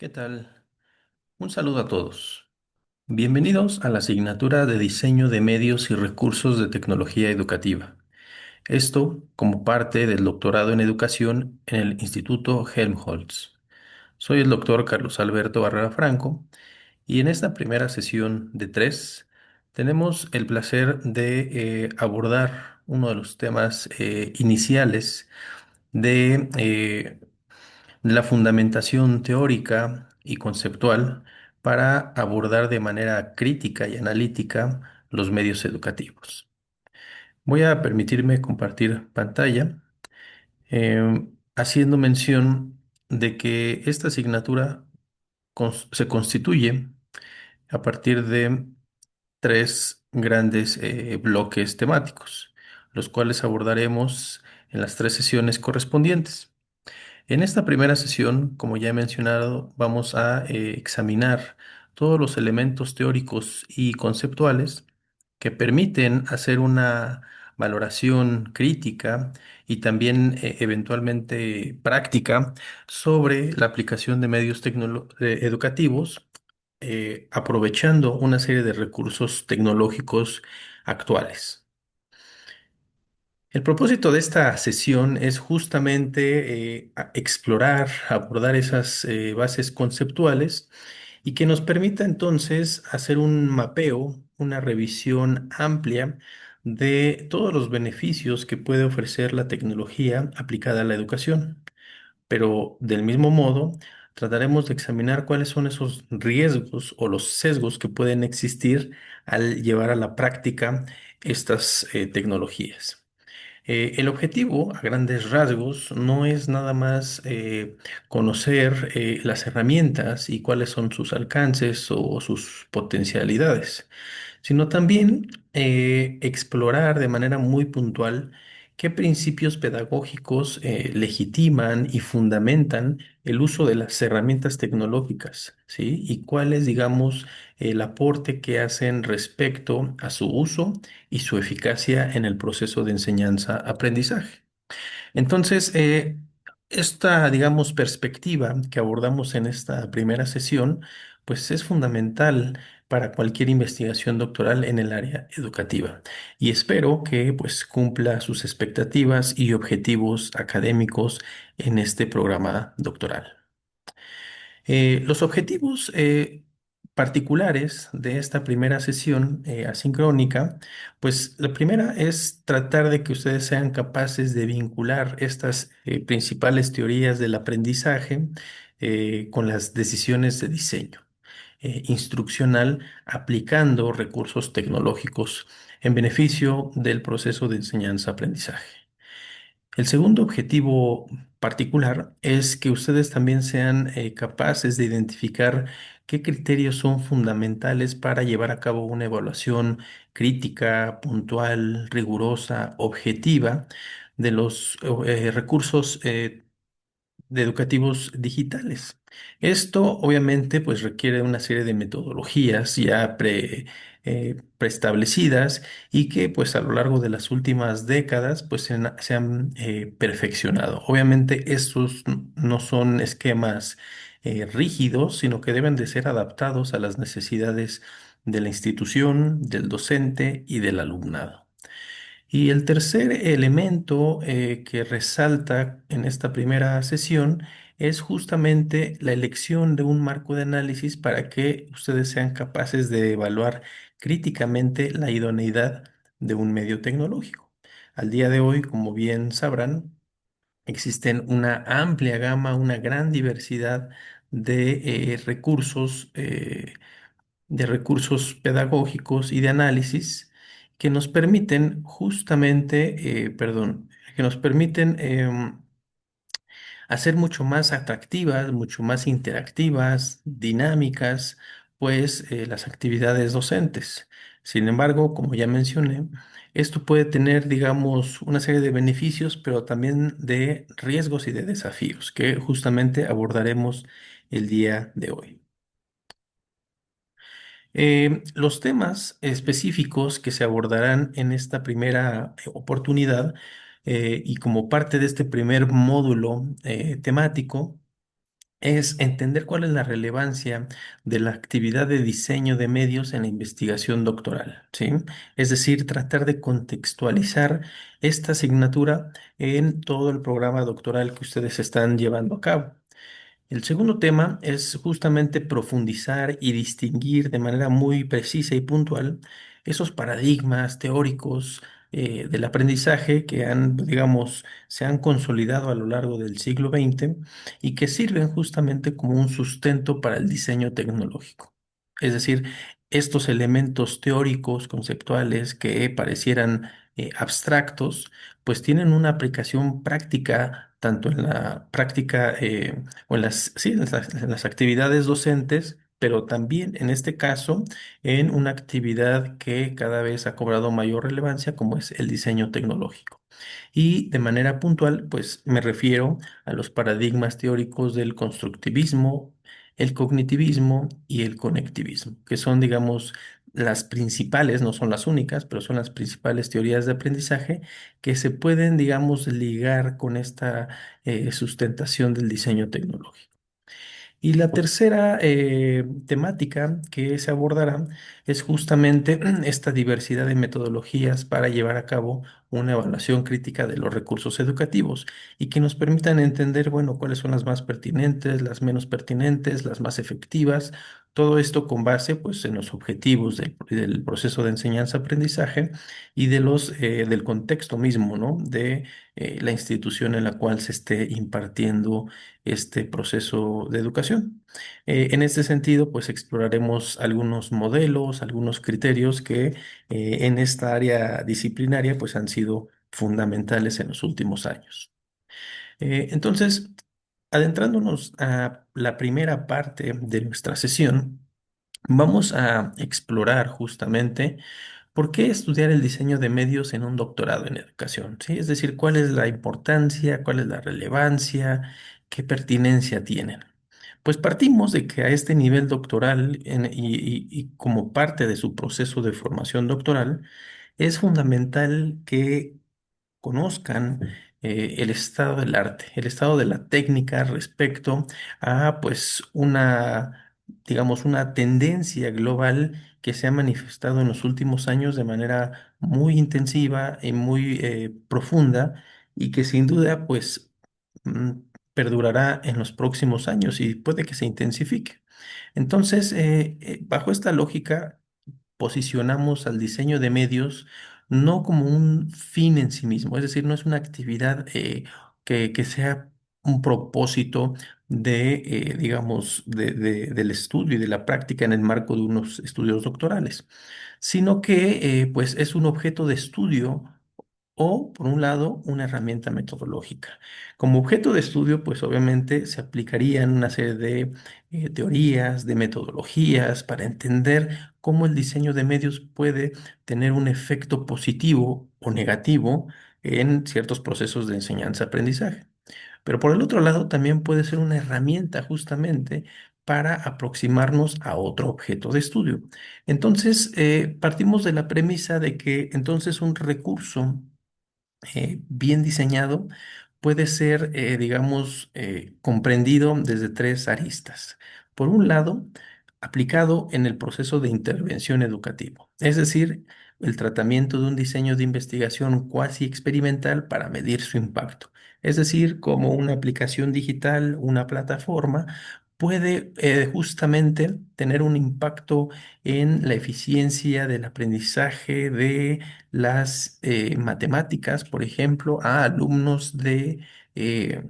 ¿Qué tal? Un saludo a todos. Bienvenidos a la asignatura de Diseño de Medios y Recursos de Tecnología Educativa. Esto como parte del doctorado en Educación en el Instituto Helmholtz. Soy el doctor Carlos Alberto Barrera Franco y en esta primera sesión de tres tenemos el placer de abordar uno de los temas iniciales de la fundamentación teórica y conceptual para abordar de manera crítica y analítica los medios educativos. Voy a permitirme compartir pantalla, haciendo mención de que esta asignatura se constituye a partir de tres grandes bloques temáticos, los cuales abordaremos en las tres sesiones correspondientes. En esta primera sesión, como ya he mencionado, vamos a examinar todos los elementos teóricos y conceptuales que permiten hacer una valoración crítica y también eventualmente práctica sobre la aplicación de medios educativos, aprovechando una serie de recursos tecnológicos actuales. El propósito de esta sesión es justamente explorar, abordar esas bases conceptuales y que nos permita entonces hacer un mapeo, una revisión amplia de todos los beneficios que puede ofrecer la tecnología aplicada a la educación. Pero del mismo modo, trataremos de examinar cuáles son esos riesgos o los sesgos que pueden existir al llevar a la práctica estas tecnologías. El objetivo, a grandes rasgos, no es nada más conocer las herramientas y cuáles son sus alcances o sus potencialidades, sino también explorar de manera muy puntual qué principios pedagógicos legitiman y fundamentan el uso de las herramientas tecnológicas, ¿sí? Y cuál es, digamos, el aporte que hacen respecto a su uso y su eficacia en el proceso de enseñanza-aprendizaje. Entonces, esta, digamos, perspectiva que abordamos en esta primera sesión, pues es fundamental para cualquier investigación doctoral en el área educativa y espero que pues cumpla sus expectativas y objetivos académicos en este programa doctoral. Los objetivos particulares de esta primera sesión asincrónica, pues la primera es tratar de que ustedes sean capaces de vincular estas principales teorías del aprendizaje con las decisiones de diseño instruccional aplicando recursos tecnológicos en beneficio del proceso de enseñanza-aprendizaje. El segundo objetivo particular es que ustedes también sean capaces de identificar qué criterios son fundamentales para llevar a cabo una evaluación crítica, puntual, rigurosa, objetiva de los recursos de educativos digitales. Esto obviamente pues requiere una serie de metodologías ya preestablecidas y que pues a lo largo de las últimas décadas pues se han perfeccionado. Obviamente estos no son esquemas rígidos, sino que deben de ser adaptados a las necesidades de la institución, del docente y del alumnado. Y el tercer elemento que resalta en esta primera sesión es justamente la elección de un marco de análisis para que ustedes sean capaces de evaluar críticamente la idoneidad de un medio tecnológico. Al día de hoy, como bien sabrán, existen una amplia gama, una gran diversidad de recursos pedagógicos y de análisis que nos permiten justamente, que nos permiten hacer mucho más atractivas, mucho más interactivas, dinámicas, pues las actividades docentes. Sin embargo, como ya mencioné, esto puede tener, digamos, una serie de beneficios, pero también de riesgos y de desafíos que justamente abordaremos el día de hoy. Los temas específicos que se abordarán en esta primera oportunidad y como parte de este primer módulo temático es entender cuál es la relevancia de la actividad de diseño de medios en la investigación doctoral, ¿sí? Es decir, tratar de contextualizar esta asignatura en todo el programa doctoral que ustedes están llevando a cabo. El segundo tema es justamente profundizar y distinguir de manera muy precisa y puntual esos paradigmas teóricos del aprendizaje que han, digamos, se han consolidado a lo largo del siglo XX y que sirven justamente como un sustento para el diseño tecnológico. Es decir, estos elementos teóricos, conceptuales que parecieran abstractos, pues tienen una aplicación práctica, tanto en la práctica o en las, sí, en las actividades docentes, pero también en este caso en una actividad que cada vez ha cobrado mayor relevancia, como es el diseño tecnológico. Y de manera puntual, pues me refiero a los paradigmas teóricos del constructivismo, el cognitivismo y el conectivismo, que son, digamos, las principales, no son las únicas, pero son las principales teorías de aprendizaje que se pueden, digamos, ligar con esta sustentación del diseño tecnológico. Y la tercera temática que se abordará es justamente esta diversidad de metodologías para llevar a cabo una evaluación crítica de los recursos educativos y que nos permitan entender, bueno, cuáles son las más pertinentes, las menos pertinentes, las más efectivas. Todo esto con base, pues, en los objetivos del proceso de enseñanza-aprendizaje y del contexto mismo, ¿no? De la institución en la cual se esté impartiendo este proceso de educación. En este sentido, pues exploraremos algunos modelos, algunos criterios que en esta área disciplinaria pues han sido fundamentales en los últimos años. Entonces, adentrándonos a la primera parte de nuestra sesión, vamos a explorar justamente ¿por qué estudiar el diseño de medios en un doctorado en educación? ¿Sí? Es decir, ¿cuál es la importancia, cuál es la relevancia, qué pertinencia tienen? Pues partimos de que a este nivel doctoral y como parte de su proceso de formación doctoral, es fundamental que conozcan el estado del arte, el estado de la técnica respecto a pues digamos, una tendencia global que se ha manifestado en los últimos años de manera muy intensiva y muy profunda y que sin duda pues mm, perdurará en los próximos años y puede que se intensifique. Entonces, bajo esta lógica, posicionamos al diseño de medios no como un fin en sí mismo, es decir, no es una actividad que sea un propósito digamos, del estudio y de la práctica en el marco de unos estudios doctorales, sino que pues es un objeto de estudio o, por un lado, una herramienta metodológica. Como objeto de estudio, pues obviamente se aplicarían una serie de teorías, de metodologías para entender cómo el diseño de medios puede tener un efecto positivo o negativo en ciertos procesos de enseñanza-aprendizaje. Pero por el otro lado, también puede ser una herramienta justamente para aproximarnos a otro objeto de estudio. Entonces, partimos de la premisa de que entonces un recurso bien diseñado puede ser, digamos, comprendido desde tres aristas. Por un lado, aplicado en el proceso de intervención educativo, es decir, el tratamiento de un diseño de investigación cuasi experimental para medir su impacto. Es decir, como una aplicación digital, una plataforma, puede justamente tener un impacto en la eficiencia del aprendizaje de las matemáticas, por ejemplo, a alumnos eh,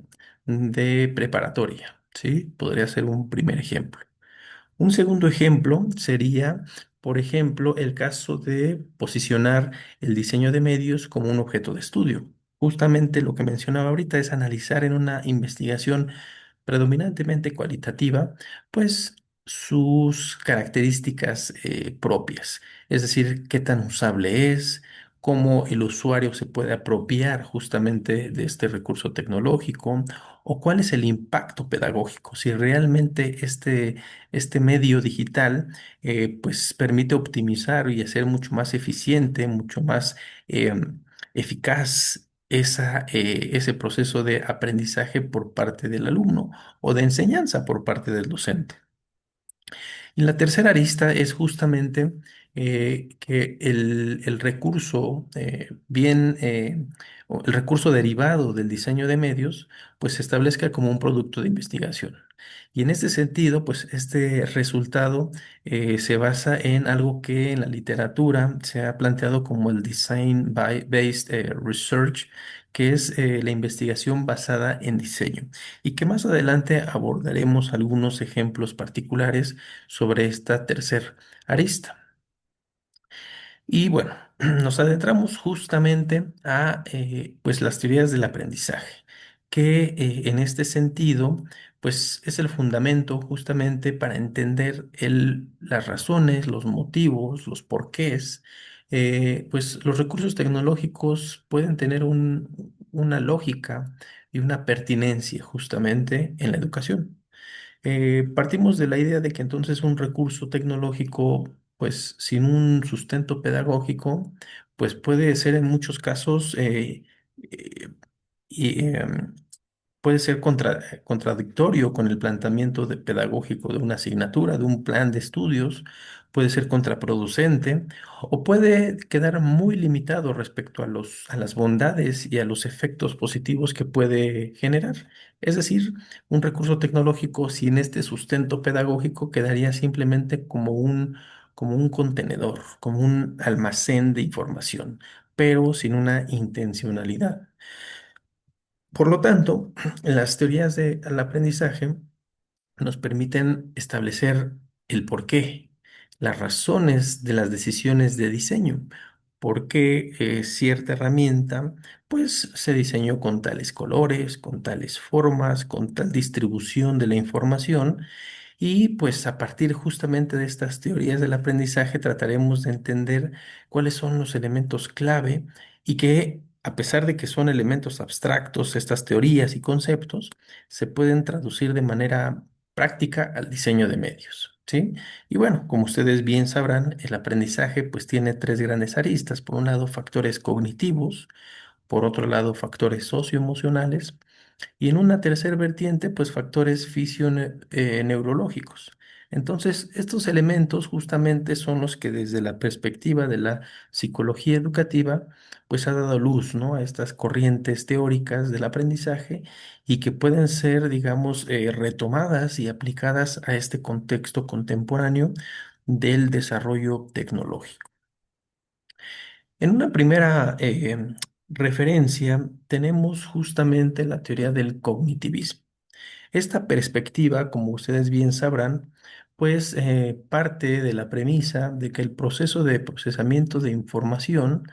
de preparatoria, ¿sí? Podría ser un primer ejemplo. Un segundo ejemplo sería, por ejemplo, el caso de posicionar el diseño de medios como un objeto de estudio. Justamente lo que mencionaba ahorita es analizar en una investigación predominantemente cualitativa, pues sus características propias, es decir, qué tan usable es, cómo el usuario se puede apropiar justamente de este recurso tecnológico o cuál es el impacto pedagógico, si realmente este medio digital pues permite optimizar y hacer mucho más eficiente, mucho más eficaz ese proceso de aprendizaje por parte del alumno o de enseñanza por parte del docente. Y la tercera arista es justamente que el recurso o el recurso derivado del diseño de medios, pues se establezca como un producto de investigación. Y en este sentido, pues este resultado se basa en algo que en la literatura se ha planteado como el Based Research, que es la investigación basada en diseño, y que más adelante abordaremos algunos ejemplos particulares sobre esta tercer arista. Y bueno, nos adentramos justamente a pues las teorías del aprendizaje, que en este sentido pues es el fundamento justamente para entender las razones, los motivos, los porqués. Pues los recursos tecnológicos pueden tener una lógica y una pertinencia justamente en la educación. Partimos de la idea de que entonces un recurso tecnológico, pues sin un sustento pedagógico, pues puede ser en muchos casos eh, y, em, puede ser contradictorio con el planteamiento pedagógico de una asignatura, de un plan de estudios, puede ser contraproducente o puede quedar muy limitado respecto a las bondades y a los efectos positivos que puede generar. Es decir, un recurso tecnológico sin este sustento pedagógico quedaría simplemente como un contenedor, como un almacén de información, pero sin una intencionalidad. Por lo tanto, las teorías del aprendizaje nos permiten establecer el porqué, las razones de las decisiones de diseño, por qué cierta herramienta pues se diseñó con tales colores, con tales formas, con tal distribución de la información, y pues a partir justamente de estas teorías del aprendizaje trataremos de entender cuáles son los elementos clave y que, a pesar de que son elementos abstractos, estas teorías y conceptos se pueden traducir de manera práctica al diseño de medios, ¿sí? Y bueno, como ustedes bien sabrán, el aprendizaje pues tiene tres grandes aristas. Por un lado, factores cognitivos; por otro lado, factores socioemocionales; y en una tercera vertiente, pues factores fisioneurológicos. Entonces, estos elementos justamente son los que desde la perspectiva de la psicología educativa, pues ha dado luz, ¿no?, a estas corrientes teóricas del aprendizaje y que pueden ser, digamos, retomadas y aplicadas a este contexto contemporáneo del desarrollo tecnológico. En una primera referencia tenemos justamente la teoría del cognitivismo. Esta perspectiva, como ustedes bien sabrán, pues parte de la premisa de que el proceso de procesamiento de información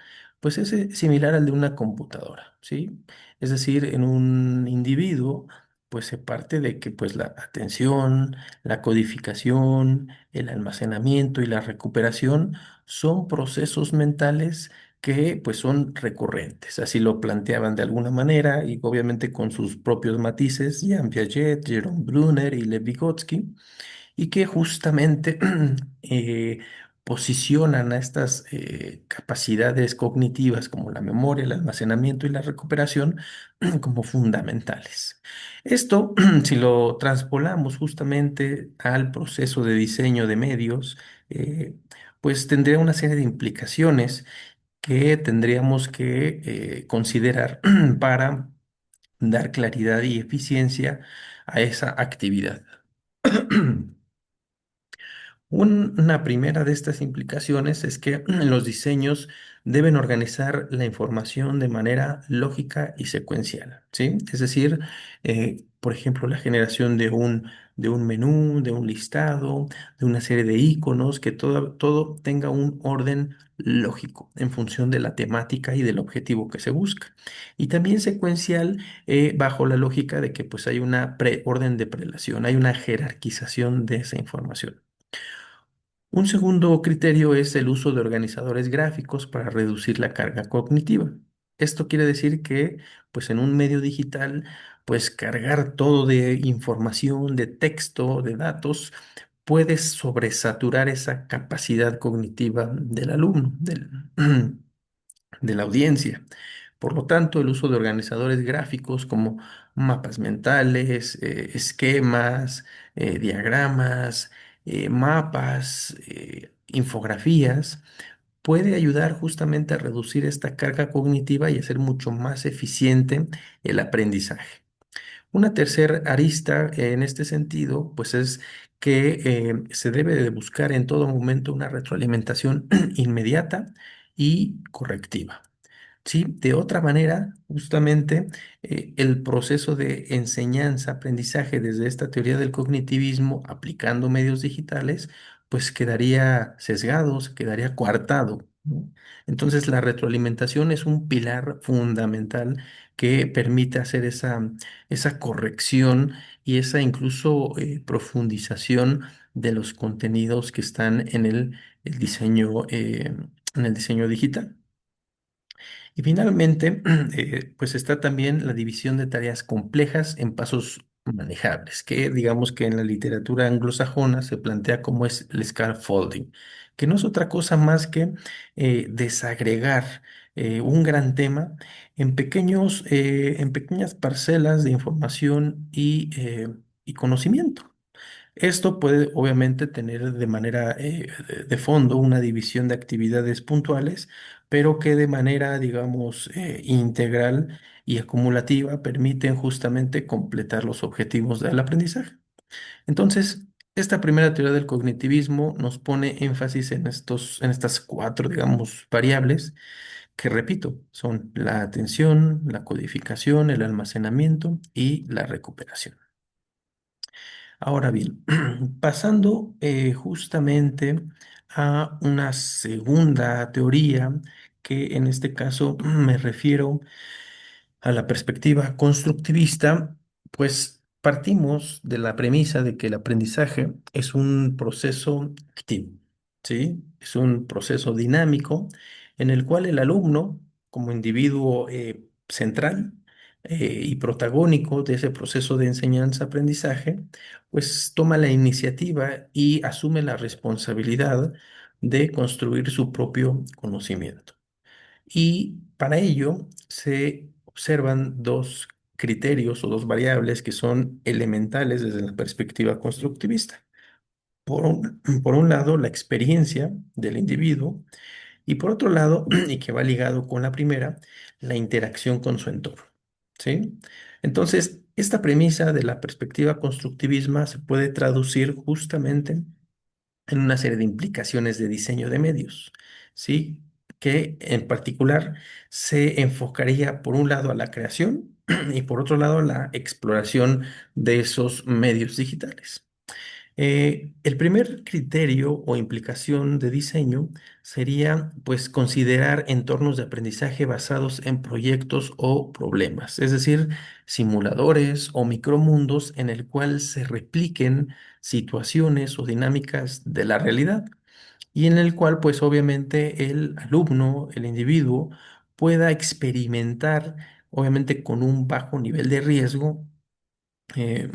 pues es similar al de una computadora, ¿sí? Es decir, en un individuo pues se parte de que pues la atención, la codificación, el almacenamiento y la recuperación son procesos mentales que pues son recurrentes. Así lo planteaban de alguna manera y obviamente con sus propios matices Jean Piaget, Jerome Brunner y Lev Vygotsky, y que justamente eh, posicionan a estas capacidades cognitivas como la memoria, el almacenamiento y la recuperación como fundamentales. Esto, si lo transpolamos justamente al proceso de diseño de medios, pues tendría una serie de implicaciones que tendríamos que considerar para dar claridad y eficiencia a esa actividad. Una primera de estas implicaciones es que los diseños deben organizar la información de manera lógica y secuencial, ¿sí? Es decir, por ejemplo, la generación de un menú, de un listado, de una serie de iconos, que todo tenga un orden lógico en función de la temática y del objetivo que se busca. Y también secuencial bajo la lógica de que pues hay una orden de prelación, hay una jerarquización de esa información. Un segundo criterio es el uso de organizadores gráficos para reducir la carga cognitiva. Esto quiere decir que, pues en un medio digital, pues cargar todo de información, de texto, de datos, puede sobresaturar esa capacidad cognitiva del alumno, de la audiencia. Por lo tanto, el uso de organizadores gráficos como mapas mentales, esquemas, diagramas, mapas, infografías, puede ayudar justamente a reducir esta carga cognitiva y hacer mucho más eficiente el aprendizaje. Una tercera arista en este sentido, pues es que se debe de buscar en todo momento una retroalimentación inmediata y correctiva. Sí, de otra manera, justamente el proceso de enseñanza, aprendizaje desde esta teoría del cognitivismo aplicando medios digitales, pues quedaría sesgado, se quedaría coartado, ¿no? Entonces, la retroalimentación es un pilar fundamental que permite hacer esa corrección y esa incluso profundización de los contenidos que están en en el diseño digital. Y finalmente, pues está también la división de tareas complejas en pasos manejables, que digamos que en la literatura anglosajona se plantea como es el scaffolding, que no es otra cosa más que desagregar un gran tema en pequeñas parcelas de información y conocimiento. Esto puede obviamente tener de manera de fondo una división de actividades puntuales, pero que de manera, digamos, integral y acumulativa permiten justamente completar los objetivos del aprendizaje. Entonces, esta primera teoría del cognitivismo nos pone énfasis en estas cuatro, digamos, variables que, repito, son la atención, la codificación, el almacenamiento y la recuperación. Ahora bien, pasando justamente a una segunda teoría, que en este caso me refiero a la perspectiva constructivista, pues partimos de la premisa de que el aprendizaje es un proceso activo, ¿sí? Es un proceso dinámico en el cual el alumno, como individuo central y protagónico de ese proceso de enseñanza-aprendizaje, pues toma la iniciativa y asume la responsabilidad de construir su propio conocimiento. Y para ello se observan dos criterios o dos variables que son elementales desde la perspectiva constructivista. Por un lado, la experiencia del individuo y por otro lado, y que va ligado con la primera, la interacción con su entorno. ¿Sí? Entonces, esta premisa de la perspectiva constructivismo se puede traducir justamente en una serie de implicaciones de diseño de medios, ¿sí? Que en particular se enfocaría por un lado a la creación y por otro lado a la exploración de esos medios digitales. El primer criterio o implicación de diseño sería, pues, considerar entornos de aprendizaje basados en proyectos o problemas, es decir, simuladores o micromundos en el cual se repliquen situaciones o dinámicas de la realidad y en el cual, pues, obviamente el alumno, el individuo, pueda experimentar, obviamente con un bajo nivel de riesgo, eh,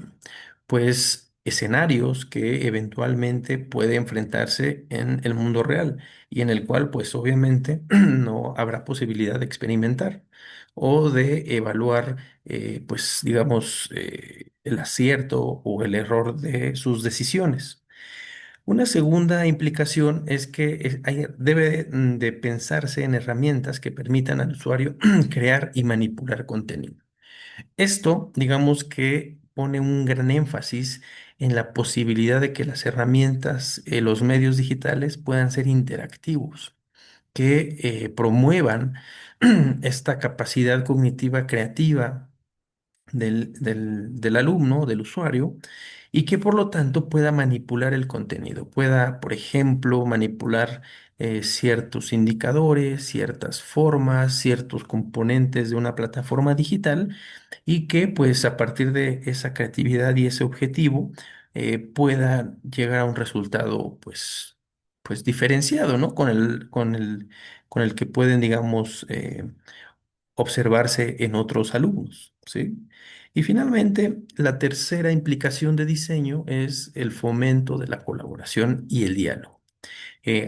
pues escenarios que eventualmente puede enfrentarse en el mundo real y en el cual pues obviamente no habrá posibilidad de experimentar o de evaluar pues digamos el acierto o el error de sus decisiones. Una segunda implicación es que debe de pensarse en herramientas que permitan al usuario crear y manipular contenido. Esto, digamos que pone un gran énfasis en la posibilidad de que las herramientas, los medios digitales puedan ser interactivos, que promuevan esta capacidad cognitiva creativa del alumno, del usuario, y que por lo tanto pueda manipular el contenido, pueda, por ejemplo, manipular ciertos indicadores, ciertas formas, ciertos componentes de una plataforma digital y que pues a partir de esa creatividad y ese objetivo pueda llegar a un resultado pues diferenciado, ¿no? Con el que pueden, digamos, observarse en otros alumnos, ¿sí? Y finalmente, la tercera implicación de diseño es el fomento de la colaboración y el diálogo.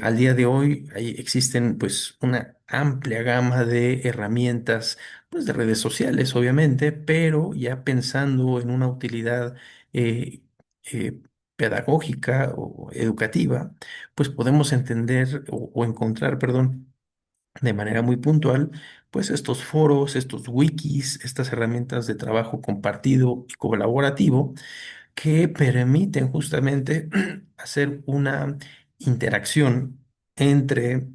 Al día de hoy existen pues una amplia gama de herramientas, pues de redes sociales, obviamente, pero ya pensando en una utilidad eh, eh, pedagógica o educativa, pues podemos entender o encontrar, perdón, de manera muy puntual, pues estos foros, estos wikis, estas herramientas de trabajo compartido y colaborativo que permiten justamente hacer una interacción entre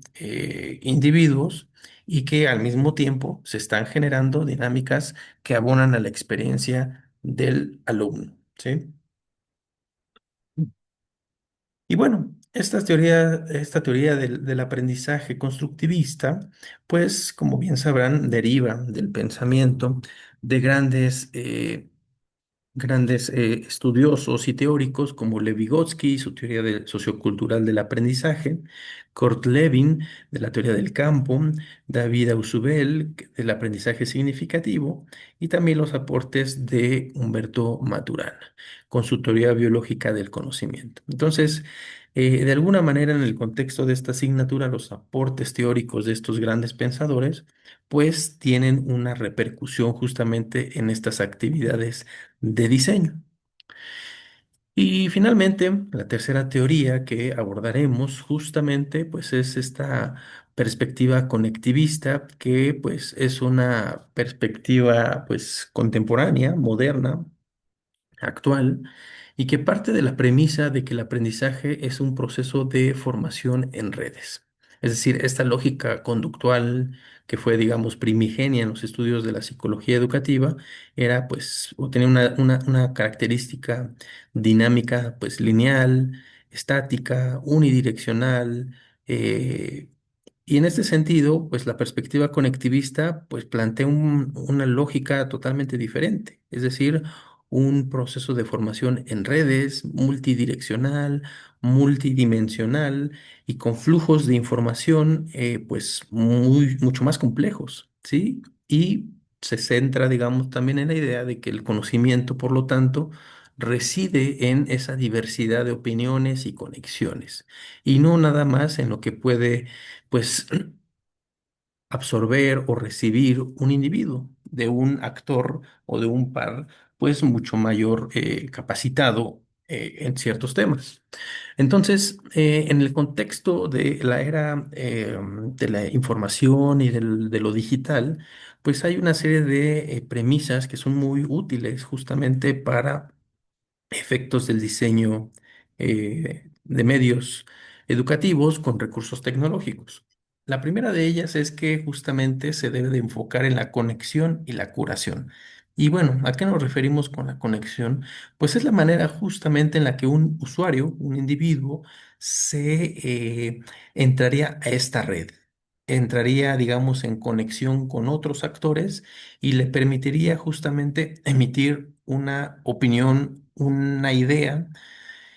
individuos y que al mismo tiempo se están generando dinámicas que abonan a la experiencia del alumno, ¿sí? Y bueno, esta teoría del aprendizaje constructivista, pues como bien sabrán, deriva del pensamiento de grandes estudiosos y teóricos como Lev Vygotsky, su teoría sociocultural del aprendizaje, Kurt Lewin, de la teoría del campo, David Ausubel, del aprendizaje significativo, y también los aportes de Humberto Maturana, con su teoría biológica del conocimiento. Entonces, de alguna manera, en el contexto de esta asignatura, los aportes teóricos de estos grandes pensadores, pues tienen una repercusión justamente en estas actividades de diseño. Y finalmente, la tercera teoría que abordaremos justamente pues es esta perspectiva conectivista que pues es una perspectiva pues contemporánea, moderna, actual y que parte de la premisa de que el aprendizaje es un proceso de formación en redes. Es decir, esta lógica conductual que fue, digamos, primigenia en los estudios de la psicología educativa era, pues, o tenía una característica dinámica, pues, lineal, estática, unidireccional, y en este sentido, pues la perspectiva conectivista pues plantea una lógica totalmente diferente, es decir, un proceso de formación en redes, multidireccional, multidimensional y con flujos de información pues mucho más complejos, ¿sí? Y se centra, digamos, también en la idea de que el conocimiento, por lo tanto, reside en esa diversidad de opiniones y conexiones, y no nada más en lo que puede pues absorber o recibir un individuo de un actor o de un par, pues mucho mayor capacitado en ciertos temas. Entonces, en el contexto de la era de la información y de lo digital, pues hay una serie de premisas que son muy útiles justamente para efectos del diseño de medios educativos con recursos tecnológicos. La primera de ellas es que justamente se debe de enfocar en la conexión y la curación. Y bueno, ¿a qué nos referimos con la conexión? Pues es la manera justamente en la que un usuario, un individuo, se entraría a esta red. Entraría, digamos, en conexión con otros actores y le permitiría justamente emitir una opinión, una idea.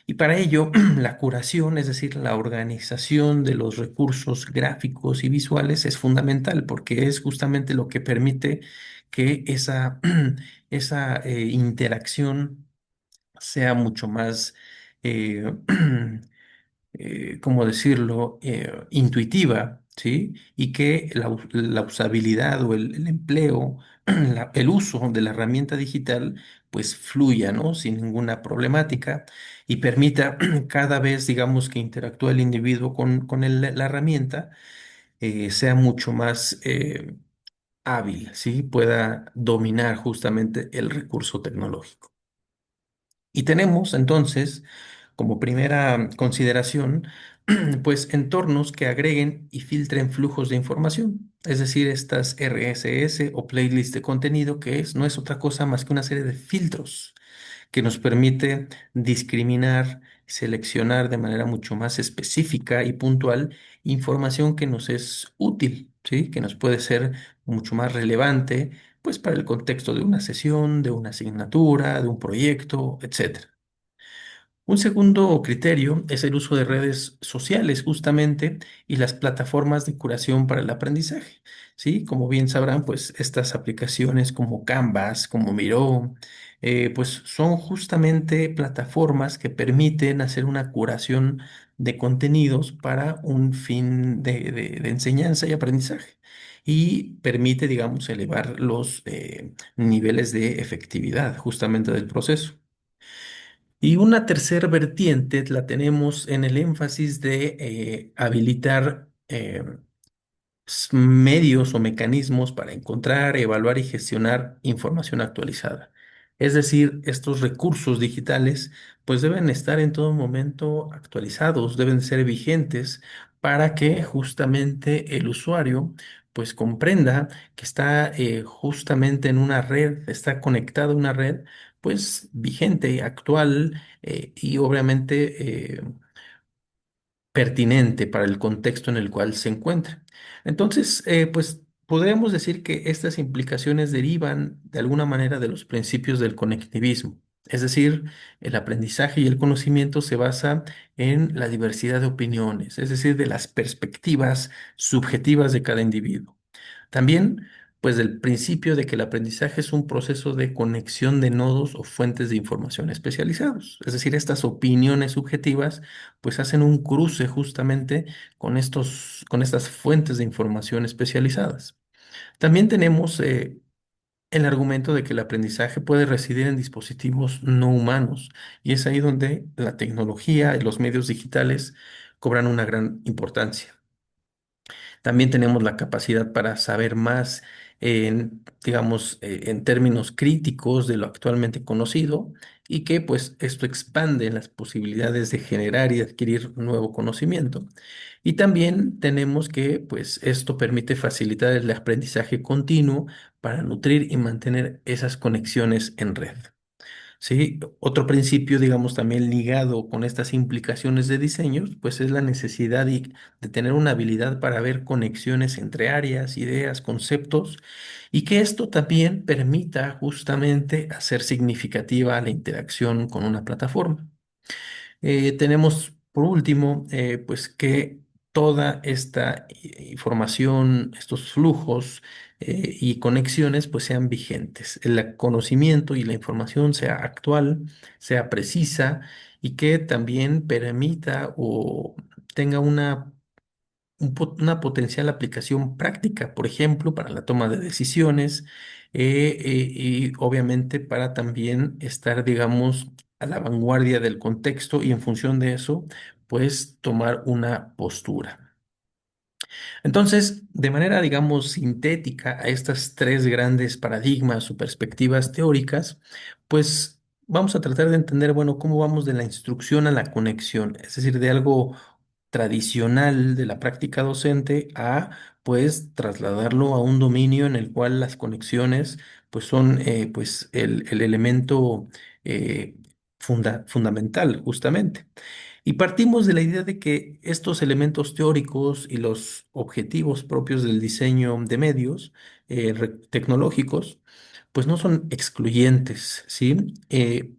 Y para ello, la curación, es decir, la organización de los recursos gráficos y visuales es fundamental porque es justamente lo que permite que esa interacción sea mucho más eh, ¿cómo decirlo?, intuitiva, ¿sí? Y que la usabilidad o el empleo, el uso de la herramienta digital, pues fluya, ¿no? Sin ninguna problemática y permita cada vez, digamos, que interactúa el individuo con la herramienta, sea mucho más hábil, ¿sí? Pueda dominar justamente el recurso tecnológico. Y tenemos entonces, como primera consideración, pues entornos que agreguen y filtren flujos de información, es decir, estas RSS o playlists de contenido, no es otra cosa más que una serie de filtros que nos permite discriminar, seleccionar de manera mucho más específica y puntual información que nos es útil, ¿sí? Que nos puede ser mucho más relevante, pues para el contexto de una sesión, de una asignatura, de un proyecto, etcétera. Un segundo criterio es el uso de redes sociales, justamente, y las plataformas de curación para el aprendizaje. Sí, como bien sabrán, pues estas aplicaciones como Canvas, como Miro, pues son justamente plataformas que permiten hacer una curación de contenidos para un fin de enseñanza y aprendizaje. Y permite, digamos, elevar los niveles de efectividad justamente del proceso. Y una tercera vertiente la tenemos en el énfasis de habilitar medios o mecanismos para encontrar, evaluar y gestionar información actualizada. Es decir, estos recursos digitales pues deben estar en todo momento actualizados, deben ser vigentes para que justamente el usuario pues comprenda que está justamente en una red, está conectado a una red pues vigente, actual y obviamente pertinente para el contexto en el cual se encuentra. Entonces, pues podríamos decir que estas implicaciones derivan de alguna manera de los principios del conectivismo. Es decir, el aprendizaje y el conocimiento se basa en la diversidad de opiniones, es decir, de las perspectivas subjetivas de cada individuo. También, pues del principio de que el aprendizaje es un proceso de conexión de nodos o fuentes de información especializados. Es decir, estas opiniones subjetivas, pues hacen un cruce justamente con estas fuentes de información especializadas. También tenemos el argumento de que el aprendizaje puede residir en dispositivos no humanos, y es ahí donde la tecnología y los medios digitales cobran una gran importancia. También tenemos la capacidad para saber más en, digamos, en términos críticos de lo actualmente conocido, y que pues esto expande las posibilidades de generar y adquirir nuevo conocimiento. Y también tenemos que pues esto permite facilitar el aprendizaje continuo para nutrir y mantener esas conexiones en red. Sí, otro principio, digamos, también ligado con estas implicaciones de diseños, pues es la necesidad de tener una habilidad para ver conexiones entre áreas, ideas, conceptos, y que esto también permita justamente hacer significativa la interacción con una plataforma. Tenemos, por último, pues que toda esta información, estos flujos y conexiones, pues sean vigentes. El conocimiento y la información sea actual, sea precisa, y que también permita o tenga una potencial aplicación práctica, por ejemplo, para la toma de decisiones, y obviamente para también estar, digamos, a la vanguardia del contexto, y en función de eso, pues tomar una postura. Entonces, de manera, digamos, sintética a estas tres grandes paradigmas o perspectivas teóricas, pues vamos a tratar de entender, bueno, cómo vamos de la instrucción a la conexión, es decir, de algo tradicional de la práctica docente a, pues, trasladarlo a un dominio en el cual las conexiones, pues, son, pues, el elemento eh, fundamental, justamente. Y partimos de la idea de que estos elementos teóricos y los objetivos propios del diseño de medios tecnológicos, pues no son excluyentes, ¿sí?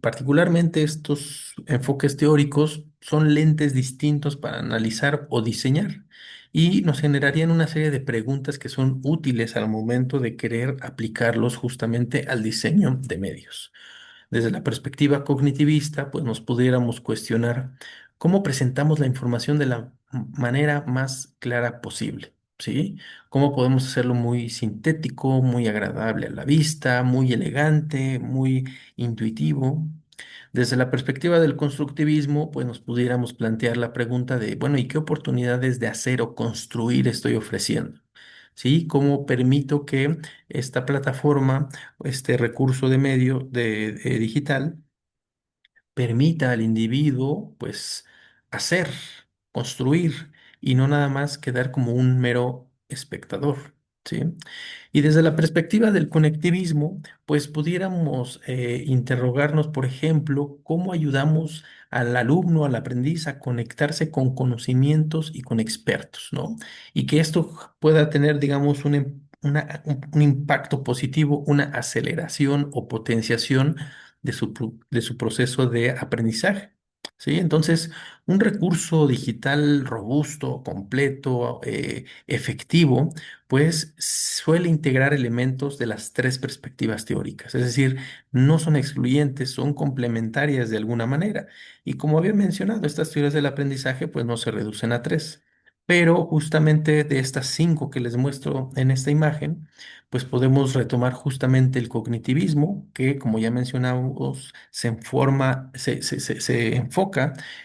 Particularmente estos enfoques teóricos son lentes distintos para analizar o diseñar, y nos generarían una serie de preguntas que son útiles al momento de querer aplicarlos justamente al diseño de medios. Desde la perspectiva cognitivista, pues nos pudiéramos cuestionar cómo presentamos la información de la manera más clara posible, ¿sí? Cómo podemos hacerlo muy sintético, muy agradable a la vista, muy elegante, muy intuitivo. Desde la perspectiva del constructivismo, pues nos pudiéramos plantear la pregunta de, bueno, ¿y qué oportunidades de hacer o construir estoy ofreciendo? ¿Sí? ¿Cómo permito que esta plataforma, este recurso de medio digital, permita al individuo, pues, hacer, construir, y no nada más quedar como un mero espectador, ¿sí? Y desde la perspectiva del conectivismo, pues pudiéramos interrogarnos, por ejemplo, cómo ayudamos al alumno, al aprendiz, a conectarse con conocimientos y con expertos, ¿no? Y que esto pueda tener, digamos, un impacto positivo, una aceleración o potenciación de su proceso de aprendizaje. ¿Sí? Entonces, un recurso digital robusto, completo, efectivo, pues suele integrar elementos de las tres perspectivas teóricas, es decir, no son excluyentes, son complementarias de alguna manera. Y como había mencionado, estas teorías del aprendizaje pues no se reducen a tres. Pero justamente de estas cinco que les muestro en esta imagen, pues podemos retomar justamente el cognitivismo, que como ya mencionamos, se enfoca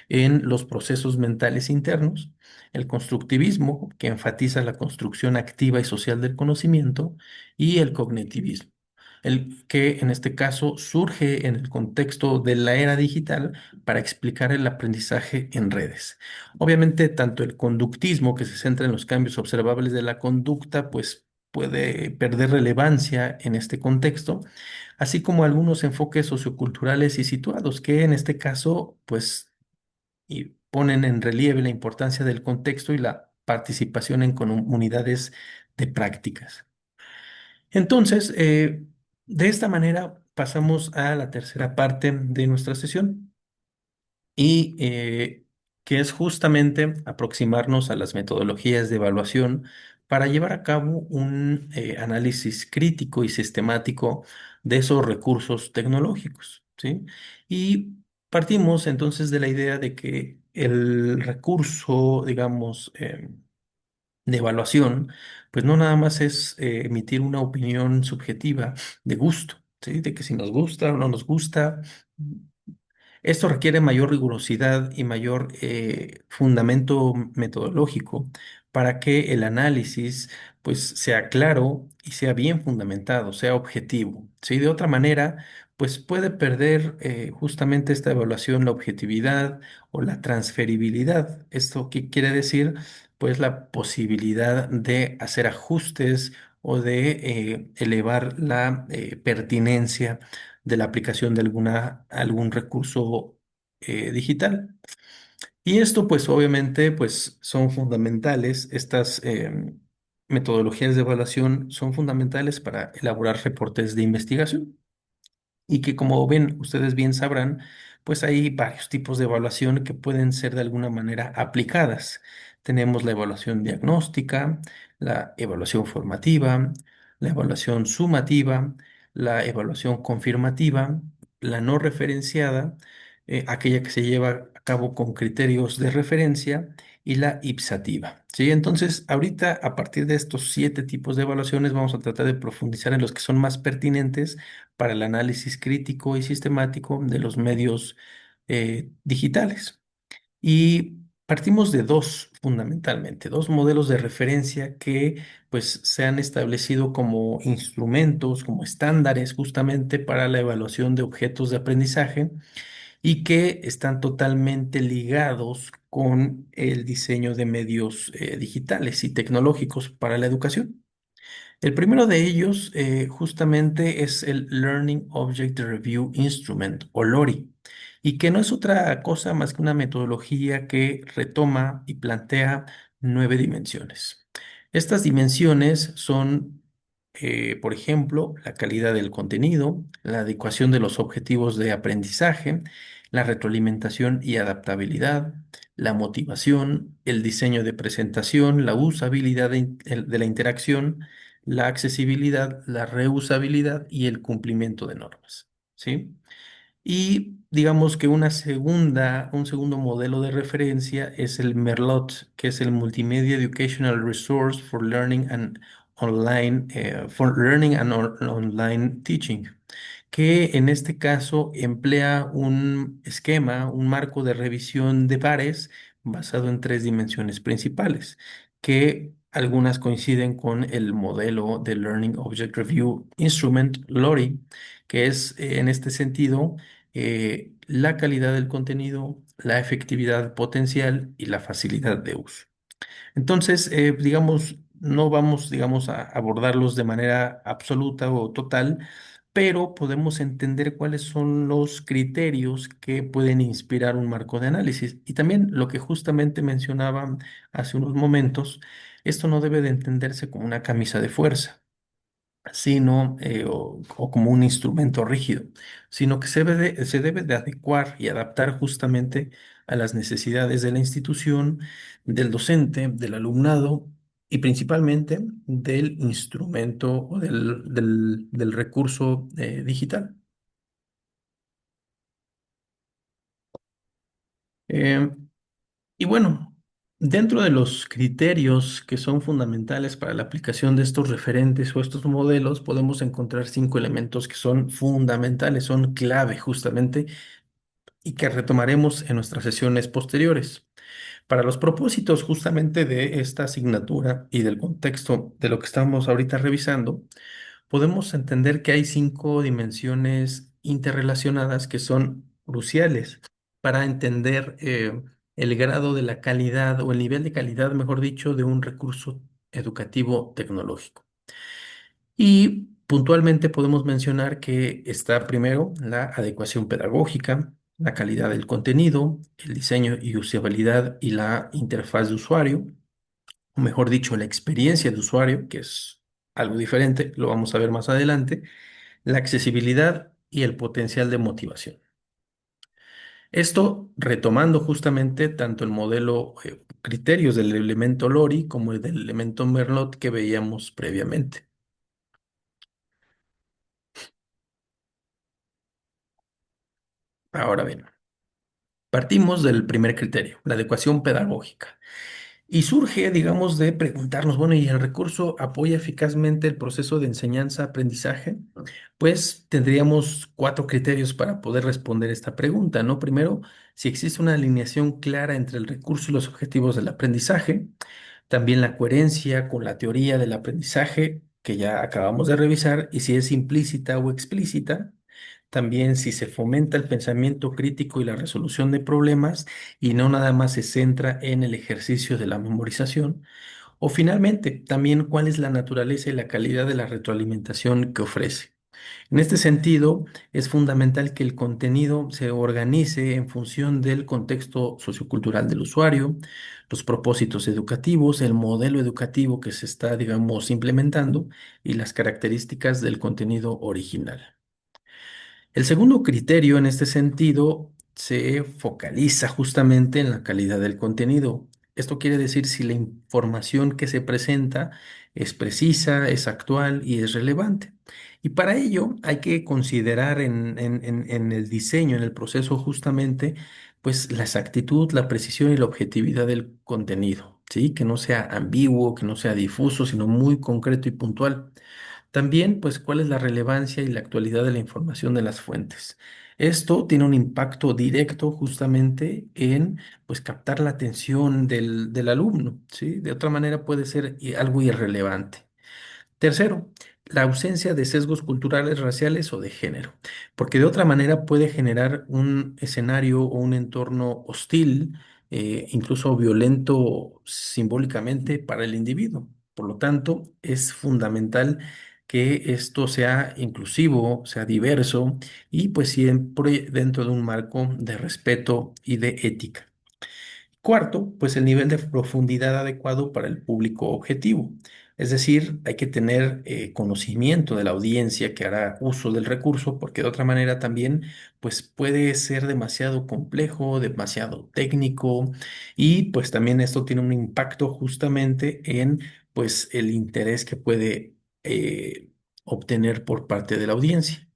en los procesos mentales internos, el constructivismo, que enfatiza la construcción activa y social del conocimiento, y el cognitivismo, el que en este caso surge en el contexto de la era digital para explicar el aprendizaje en redes. Obviamente, tanto el conductismo, que se centra en los cambios observables de la conducta, pues puede perder relevancia en este contexto, así como algunos enfoques socioculturales y situados, que en este caso, pues, y ponen en relieve la importancia del contexto y la participación en comunidades de prácticas. Entonces, de esta manera pasamos a la tercera parte de nuestra sesión y que es justamente aproximarnos a las metodologías de evaluación para llevar a cabo un análisis crítico y sistemático de esos recursos tecnológicos, ¿sí? Y partimos entonces de la idea de que el recurso, digamos, de evaluación, pues no nada más es emitir una opinión subjetiva de gusto, ¿sí? De que si nos gusta o no nos gusta. Esto requiere mayor rigurosidad y mayor fundamento metodológico para que el análisis pues sea claro y sea bien fundamentado, sea objetivo. Si de otra manera, pues puede perder justamente esta evaluación la objetividad o la transferibilidad. ¿Esto qué quiere decir? Pues la posibilidad de hacer ajustes o de elevar la pertinencia de la aplicación de algún recurso digital. Y esto, pues obviamente, pues son fundamentales, estas metodologías de evaluación son fundamentales para elaborar reportes de investigación y que como ven, ustedes bien sabrán, pues hay varios tipos de evaluación que pueden ser de alguna manera aplicadas. Tenemos la evaluación diagnóstica, la evaluación formativa, la evaluación sumativa, la evaluación confirmativa, la no referenciada, aquella que se lleva a cabo con criterios de referencia y la ipsativa. ¿Sí? Entonces, ahorita, a partir de estos 7 tipos de evaluaciones, vamos a tratar de profundizar en los que son más pertinentes para el análisis crítico y sistemático de los medios digitales. Y partimos de dos, fundamentalmente, dos modelos de referencia que pues se han establecido como instrumentos, como estándares justamente para la evaluación de objetos de aprendizaje y que están totalmente ligados con el diseño de medios digitales y tecnológicos para la educación. El primero de ellos justamente es el Learning Object Review Instrument o LORI, y que no es otra cosa más que una metodología que retoma y plantea 9 dimensiones. Estas dimensiones son, por ejemplo, la calidad del contenido, la adecuación de los objetivos de aprendizaje, la retroalimentación y adaptabilidad, la motivación, el diseño de presentación, la usabilidad de la interacción, la accesibilidad, la reusabilidad y el cumplimiento de normas, ¿sí? Y digamos que un segundo modelo de referencia es el MERLOT, que es el Multimedia Educational Resource for Learning and Online Teaching, que en este caso emplea un esquema, un marco de revisión de pares basado en 3 dimensiones principales, que algunas coinciden con el modelo de Learning Object Review Instrument, LORI, que es en este sentido la calidad del contenido, la efectividad potencial y la facilidad de uso. Entonces, digamos, no vamos, digamos, a abordarlos de manera absoluta o total, pero podemos entender cuáles son los criterios que pueden inspirar un marco de análisis. Y también lo que justamente mencionaba hace unos momentos, esto no debe de entenderse como una camisa de fuerza. sino, o como un instrumento rígido, sino que se debe de adecuar y adaptar justamente a las necesidades de la institución, del docente, del alumnado y principalmente del instrumento o del recurso digital. Eh, y bueno, dentro de los criterios que son fundamentales para la aplicación de estos referentes o estos modelos, podemos encontrar cinco elementos que son fundamentales, son clave justamente y que retomaremos en nuestras sesiones posteriores. Para los propósitos justamente de esta asignatura y del contexto de lo que estamos ahorita revisando, podemos entender que hay cinco dimensiones interrelacionadas que son cruciales para entender el grado de la calidad o el nivel de calidad, mejor dicho, de un recurso educativo tecnológico. Y puntualmente podemos mencionar que está primero la adecuación pedagógica, la calidad del contenido, el diseño y usabilidad y la interfaz de usuario, o mejor dicho, la experiencia de usuario, que es algo diferente, lo vamos a ver más adelante, la accesibilidad y el potencial de motivación. Esto retomando justamente tanto el modelo criterios del elemento Lori como el del elemento Merlot que veíamos previamente. Ahora bien, partimos del primer criterio, la adecuación pedagógica. Y surge, digamos, de preguntarnos, bueno, ¿y el recurso apoya eficazmente el proceso de enseñanza-aprendizaje? Pues tendríamos cuatro criterios para poder responder esta pregunta, ¿no? Primero, si existe una alineación clara entre el recurso y los objetivos del aprendizaje, también la coherencia con la teoría del aprendizaje que ya acabamos de revisar y si es implícita o explícita, también si se fomenta el pensamiento crítico y la resolución de problemas y no nada más se centra en el ejercicio de la memorización. O finalmente, también cuál es la naturaleza y la calidad de la retroalimentación que ofrece. En este sentido, es fundamental que el contenido se organice en función del contexto sociocultural del usuario, los propósitos educativos, el modelo educativo que se está, digamos, implementando y las características del contenido original. El segundo criterio en este sentido se focaliza justamente en la calidad del contenido. Esto quiere decir si la información que se presenta es precisa, es actual y es relevante. Y para ello hay que considerar en el diseño, en el proceso justamente, pues la exactitud, la precisión y la objetividad del contenido, ¿sí? Que no sea ambiguo, que no sea difuso, sino muy concreto y puntual. También, pues, cuál es la relevancia y la actualidad de la información de las fuentes. Esto tiene un impacto directo justamente en, pues, captar la atención del alumno, ¿sí? De otra manera puede ser algo irrelevante. Tercero, la ausencia de sesgos culturales, raciales o de género, porque de otra manera puede generar un escenario o un entorno hostil, incluso violento simbólicamente para el individuo. Por lo tanto, es fundamental que esto sea inclusivo, sea diverso y pues siempre dentro de un marco de respeto y de ética. Cuarto, pues el nivel de profundidad adecuado para el público objetivo. Es decir, hay que tener conocimiento de la audiencia que hará uso del recurso, porque de otra manera también, pues puede ser demasiado complejo, demasiado técnico, y pues también esto tiene un impacto justamente en, pues, el interés que puede obtener por parte de la audiencia.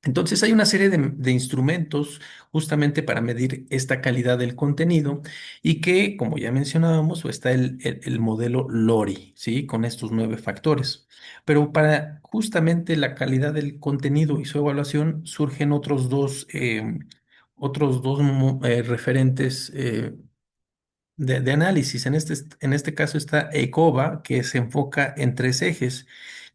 Entonces hay una serie de instrumentos justamente para medir esta calidad del contenido y que, como ya mencionábamos, está el modelo LORI, ¿sí? Con estos nueve factores. Pero para justamente la calidad del contenido y su evaluación surgen otros dos referentes de análisis. En este caso está ECOVA, que se enfoca en tres ejes,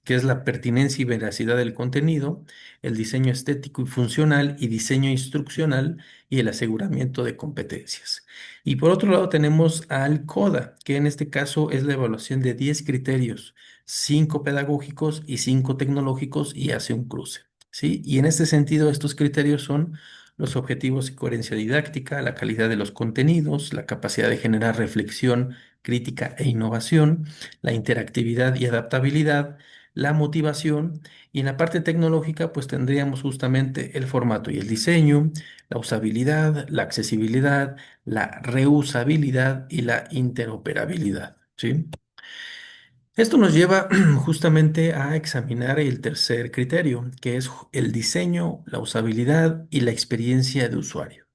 que es la pertinencia y veracidad del contenido, el diseño estético y funcional y diseño instruccional y el aseguramiento de competencias. Y por otro lado tenemos al CODA, que en este caso es la evaluación de 10 criterios, 5 pedagógicos y 5 tecnológicos y hace un cruce. ¿Sí? Y en este sentido, estos criterios son los objetivos y coherencia didáctica, la calidad de los contenidos, la capacidad de generar reflexión crítica e innovación, la interactividad y adaptabilidad, la motivación, y en la parte tecnológica pues tendríamos justamente el formato y el diseño, la usabilidad, la accesibilidad, la reusabilidad y la interoperabilidad, ¿sí? Esto nos lleva justamente a examinar el tercer criterio, que es el diseño, la usabilidad y la experiencia de usuario.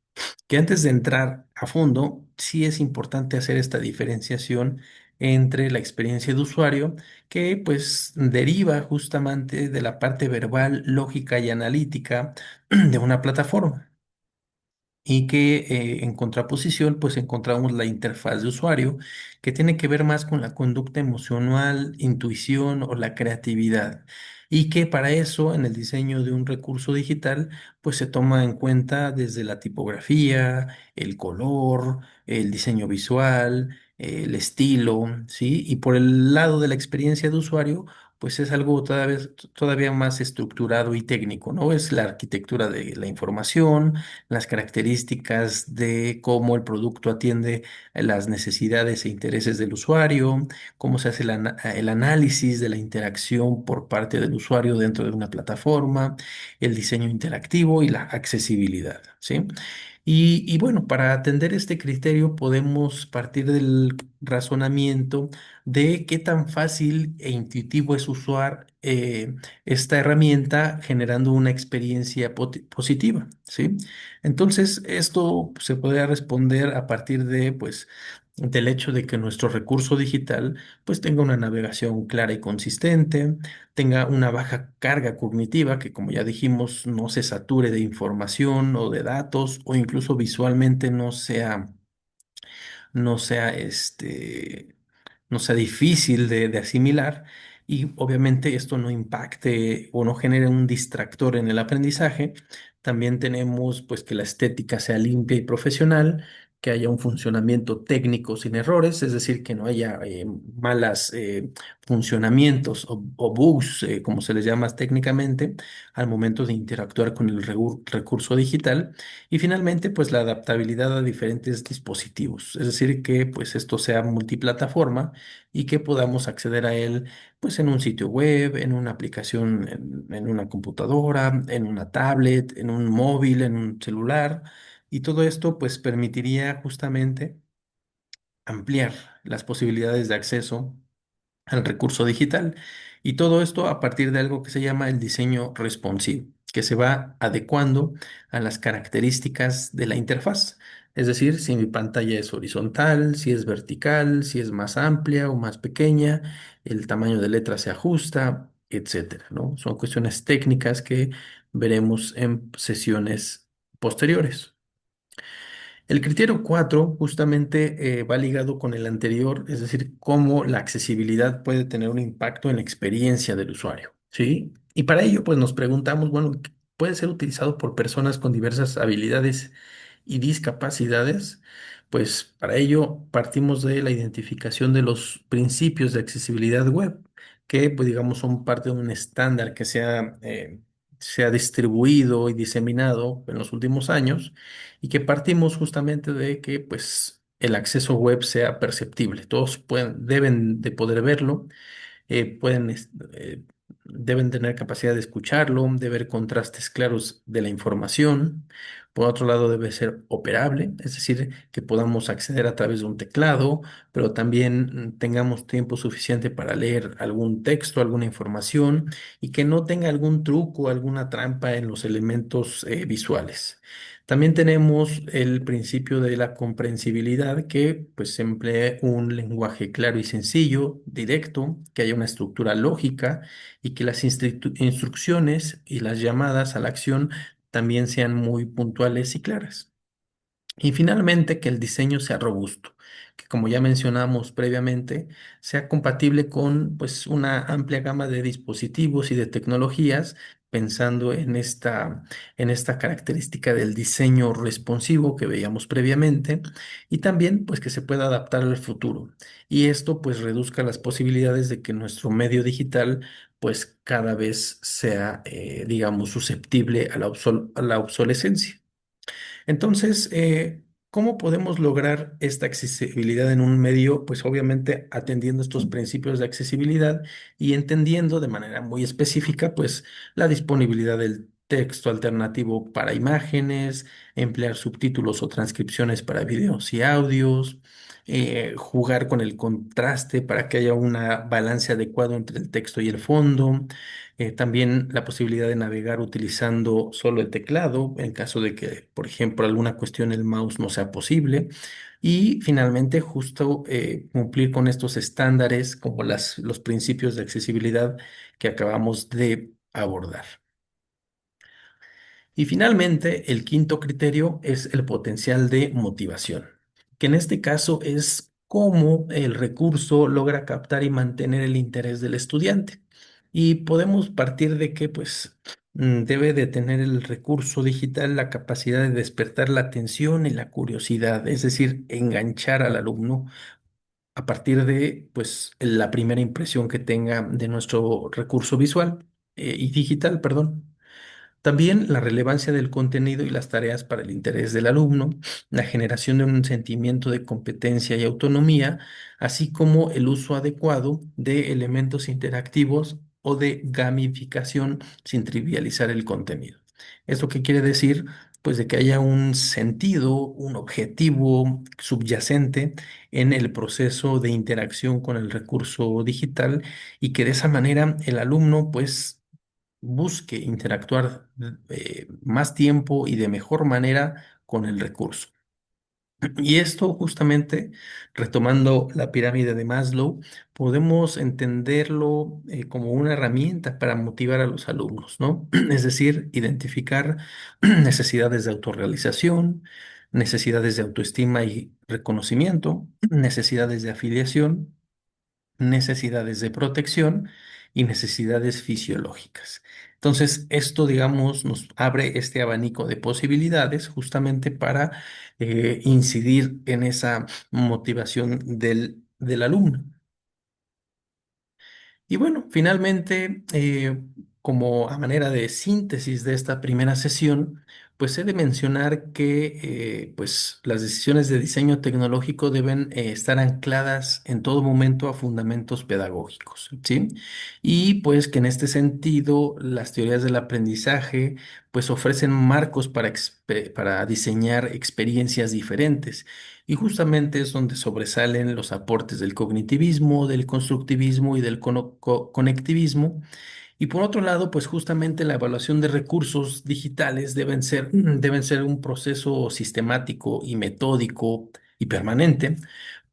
Que antes de entrar a fondo, sí es importante hacer esta diferenciación entre la experiencia de usuario, que pues deriva justamente de la parte verbal, lógica y analítica de una plataforma, y que en contraposición pues encontramos la interfaz de usuario, que tiene que ver más con la conducta emocional, intuición o la creatividad, y que para eso en el diseño de un recurso digital pues se toma en cuenta desde la tipografía, el color, el diseño visual, el estilo, ¿sí? Y por el lado de la experiencia de usuario pues es algo todavía más estructurado y técnico, ¿no? Es la arquitectura de la información, las características de cómo el producto atiende las necesidades e intereses del usuario, cómo se hace el análisis de la interacción por parte del usuario dentro de una plataforma, el diseño interactivo y la accesibilidad, ¿sí? Y bueno, para atender este criterio podemos partir del razonamiento de qué tan fácil e intuitivo es usar esta herramienta generando una experiencia positiva, ¿sí? Entonces, esto se podría responder a partir de, pues, del hecho de que nuestro recurso digital, pues, tenga una navegación clara y consistente, tenga una baja carga cognitiva, que como ya dijimos, no se sature de información o de datos, o incluso visualmente no sea difícil de asimilar, y obviamente esto no impacte o no genere un distractor en el aprendizaje. También tenemos pues que la estética sea limpia y profesional, que haya un funcionamiento técnico sin errores, es decir, que no haya malas funcionamientos o bugs, como se les llama técnicamente, al momento de interactuar con el recurso digital. Y finalmente, pues la adaptabilidad a diferentes dispositivos, es decir, que pues esto sea multiplataforma y que podamos acceder a él pues en un sitio web, en una aplicación, en una computadora, en una tablet, en un móvil, en un celular. Y todo esto pues permitiría justamente ampliar las posibilidades de acceso al recurso digital. Y todo esto a partir de algo que se llama el diseño responsivo, que se va adecuando a las características de la interfaz. Es decir, si mi pantalla es horizontal, si es vertical, si es más amplia o más pequeña, el tamaño de letra se ajusta, etcétera, ¿no? Son cuestiones técnicas que veremos en sesiones posteriores. El criterio 4 justamente va ligado con el anterior, es decir, cómo la accesibilidad puede tener un impacto en la experiencia del usuario, ¿sí? Y para ello, pues nos preguntamos, bueno, ¿puede ser utilizado por personas con diversas habilidades y discapacidades? Pues para ello partimos de la identificación de los principios de accesibilidad web, que pues digamos son parte de un estándar que se ha distribuido y diseminado en los últimos años, y que partimos justamente de que pues el acceso web sea perceptible. Todos deben de poder verlo, deben tener capacidad de escucharlo, de ver contrastes claros de la información. Por otro lado, debe ser operable, es decir, que podamos acceder a través de un teclado, pero también tengamos tiempo suficiente para leer algún texto, alguna información, y que no tenga algún truco, alguna trampa en los elementos visuales. También tenemos el principio de la comprensibilidad, que pues emplee un lenguaje claro y sencillo, directo, que haya una estructura lógica, y que las instrucciones y las llamadas a la acción también sean muy puntuales y claras. Y finalmente, que el diseño sea robusto, que como ya mencionamos previamente, sea compatible con pues, una amplia gama de dispositivos y de tecnologías, pensando en esta característica del diseño responsivo que veíamos previamente, y también pues, que se pueda adaptar al futuro. Y esto pues reduzca las posibilidades de que nuestro medio digital pues cada vez sea, digamos, susceptible a la obsolescencia. Entonces, ¿Cómo podemos lograr esta accesibilidad en un medio? Pues obviamente atendiendo estos principios de accesibilidad y entendiendo de manera muy específica, pues la disponibilidad del texto alternativo para imágenes, emplear subtítulos o transcripciones para videos y audios, jugar con el contraste para que haya un balance adecuado entre el texto y el fondo. También la posibilidad de navegar utilizando solo el teclado en caso de que, por ejemplo, alguna cuestión el mouse no sea posible. Y finalmente, justo cumplir con estos estándares como los principios de accesibilidad que acabamos de abordar. Y finalmente, el quinto criterio es el potencial de motivación, que en este caso es cómo el recurso logra captar y mantener el interés del estudiante. Y podemos partir de que, pues, debe de tener el recurso digital la capacidad de despertar la atención y la curiosidad, es decir, enganchar al alumno a partir de, pues, la primera impresión que tenga de nuestro recurso visual y digital, perdón. También la relevancia del contenido y las tareas para el interés del alumno, la generación de un sentimiento de competencia y autonomía, así como el uso adecuado de elementos interactivos o de gamificación sin trivializar el contenido. ¿Esto qué quiere decir? Pues de que haya un sentido, un objetivo subyacente en el proceso de interacción con el recurso digital y que de esa manera el alumno pues busque interactuar más tiempo y de mejor manera con el recurso. Y esto justamente, retomando la pirámide de Maslow, podemos entenderlo como una herramienta para motivar a los alumnos, ¿no? Es decir, identificar necesidades de autorrealización, necesidades de autoestima y reconocimiento, necesidades de afiliación, necesidades de protección y necesidades fisiológicas. Entonces, esto, digamos, nos abre este abanico de posibilidades justamente para incidir en esa motivación del alumno. Y bueno, finalmente, como a manera de síntesis de esta primera sesión, pues he de mencionar que pues las decisiones de diseño tecnológico deben estar ancladas en todo momento a fundamentos pedagógicos, ¿sí? Y pues que en este sentido las teorías del aprendizaje pues ofrecen marcos para diseñar experiencias diferentes. Y justamente es donde sobresalen los aportes del cognitivismo, del constructivismo y del conectivismo. Y por otro lado, pues justamente la evaluación de recursos digitales deben ser un proceso sistemático y metódico y permanente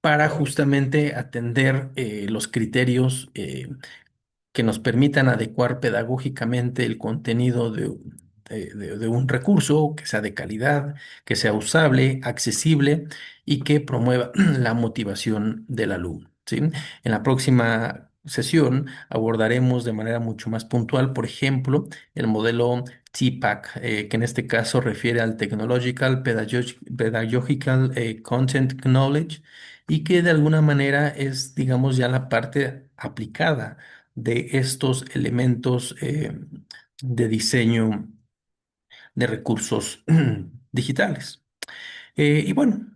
para justamente atender los criterios que nos permitan adecuar pedagógicamente el contenido de un recurso que sea de calidad, que sea usable, accesible y que promueva la motivación del alumno, ¿sí? En la próxima sesión abordaremos de manera mucho más puntual, por ejemplo, el modelo TPACK, que en este caso refiere al Technological Pedagogical Content Knowledge y que de alguna manera es, digamos, ya la parte aplicada de estos elementos de diseño de recursos digitales. Y bueno,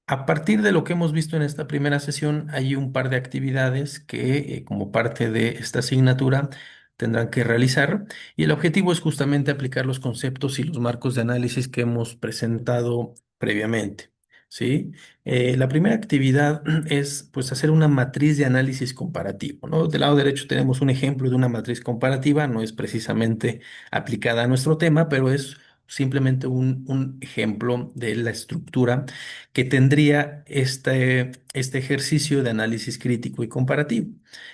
a partir de lo que hemos visto en esta primera sesión, hay un par de actividades que como parte de esta asignatura tendrán que realizar y el objetivo es justamente aplicar los conceptos y los marcos de análisis que hemos presentado previamente. ¿Sí? La primera actividad es pues hacer una matriz de análisis comparativo, ¿no? Del lado derecho tenemos un ejemplo de una matriz comparativa, no es precisamente aplicada a nuestro tema, pero es simplemente un ejemplo de la estructura que tendría este ejercicio de análisis crítico y comparativo.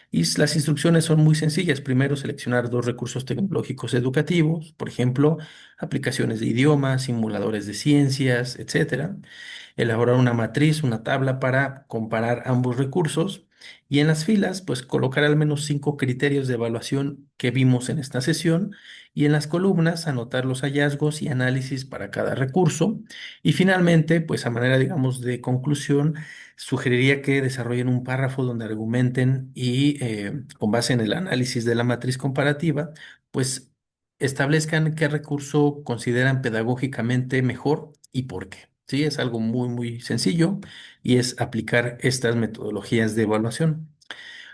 Y las instrucciones son muy sencillas. Primero, seleccionar dos recursos tecnológicos educativos, por ejemplo, aplicaciones de idiomas, simuladores de ciencias, etcétera. Elaborar una matriz, una tabla para comparar ambos recursos. Y en las filas, pues colocar al menos 5 criterios de evaluación que vimos en esta sesión. Y en las columnas, anotar los hallazgos y análisis para cada recurso. Y finalmente, pues a manera, digamos, de conclusión, sugeriría que desarrollen un párrafo donde argumenten y con base en el análisis de la matriz comparativa, pues establezcan qué recurso consideran pedagógicamente mejor y por qué. ¿sí? Es algo muy, muy sencillo y es aplicar estas metodologías de evaluación.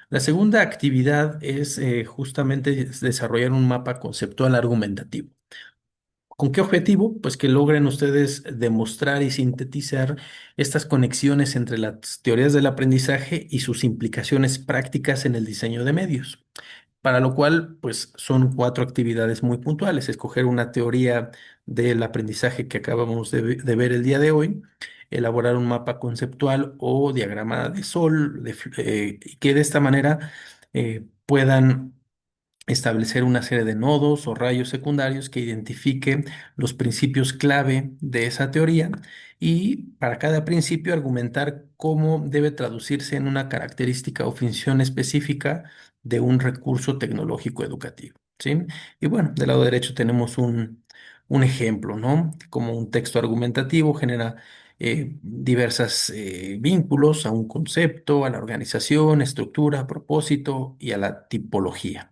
La segunda actividad es justamente desarrollar un mapa conceptual argumentativo. ¿Con qué objetivo? Pues que logren ustedes demostrar y sintetizar estas conexiones entre las teorías del aprendizaje y sus implicaciones prácticas en el diseño de medios. Para lo cual, pues son cuatro actividades muy puntuales. Escoger una teoría del aprendizaje que acabamos de ver el día de hoy, elaborar un mapa conceptual o diagrama de sol, y que de esta manera puedan establecer una serie de nodos o rayos secundarios que identifiquen los principios clave de esa teoría y para cada principio argumentar cómo debe traducirse en una característica o función específica de un recurso tecnológico educativo, ¿sí? Y bueno, del lado derecho tenemos un ejemplo, ¿no? Como un texto argumentativo genera diversos vínculos a un concepto, a la organización, estructura, propósito y a la tipología.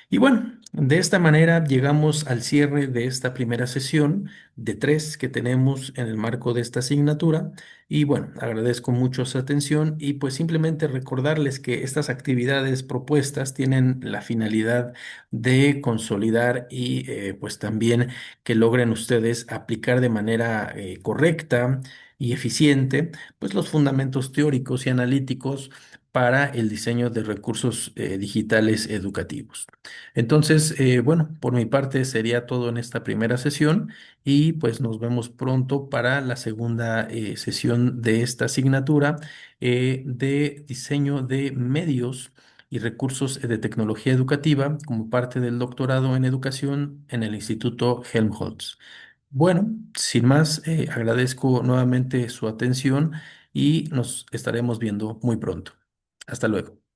Y bueno, de esta manera llegamos al cierre de esta primera sesión de tres que tenemos en el marco de esta asignatura. Y bueno, agradezco mucho su atención y pues simplemente recordarles que estas actividades propuestas tienen la finalidad de consolidar y pues también que logren ustedes aplicar de manera correcta y eficiente pues los fundamentos teóricos y analíticos para el diseño de recursos digitales educativos. Entonces, bueno, por mi parte sería todo en esta primera sesión y pues nos vemos pronto para la segunda sesión de esta asignatura de diseño de medios y recursos de tecnología educativa como parte del doctorado en educación en el Instituto Helmholtz. Bueno, sin más, agradezco nuevamente su atención y nos estaremos viendo muy pronto. Hasta luego.